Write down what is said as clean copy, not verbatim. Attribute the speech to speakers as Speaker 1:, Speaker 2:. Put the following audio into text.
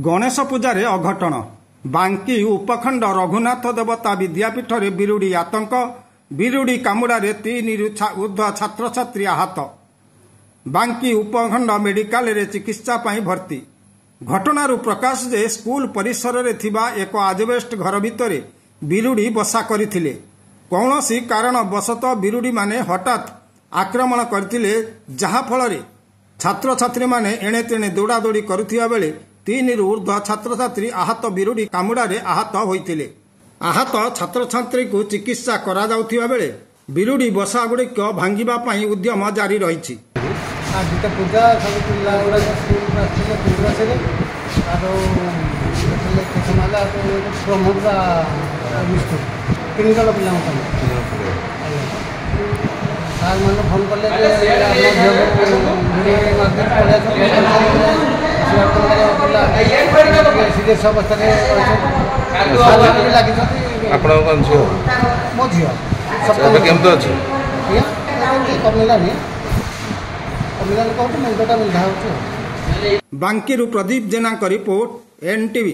Speaker 1: गणेश पूजार अघटन बांकी उपखंड रघुनाथ देवता विद्यापीठ में बिरुड़ी आतंक बिरुड़ी कामुड़े 3 ऊर्ध छात्र छात्री आहत बांकी उपखंड मेडिकल रे चिकित्सा भर्ती घटनारू प्रकाश जे स्कूल परिसर रे थिबा एक आजबेस्ट घर भितर बिरुड़ी बसा करथिले कौनसी कारण बशतः बिरुड़ी माने हठात आक्रमण करथिले जहा फल छात्र छात्री माने एणे तेणे दौड़ा दौड़ी करुथिबा बेले 3 ऊर्ध छात्र छात्री आहत बिरुड़ी कामुड़े आहत होइथिले आहत छात्र छात्री को चिकित्सा करा जाउथिबा बेले बिरुड़ी बसा गुड़िक भांगिबा पई उद्यम जारी रहिछि।
Speaker 2: आज तो पूजा सब पिला गुड़ा स्कूल आसले पूजा से आरो समाला तो प्रमोदरा मिस्टर 3 जण पिला सार मन फोन करले सीरियस अवस्था मो झी कमिलानी कमिलानी कहते मुंडटा बिंधा हो।
Speaker 1: बांकीरू प्रदीप जेना रिपोर्ट NTV।